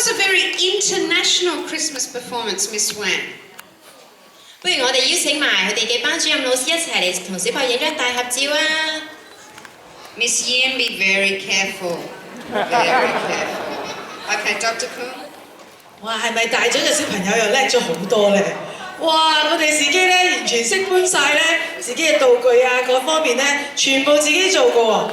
was a very international Christmas performance, Miss Wan. 不如我哋邀請埋佢哋嘅班主任老師一齊嚟同小朋友影張大合照啊 Miss Yin, be very careful. Very careful. Okay, Dr. Kung. 哇，係咪大咗嘅小朋友又叻咗好多咧？哇！我哋自己咧完全識搬晒咧自己嘅道具啊，各方面咧全部自己做嘅喎。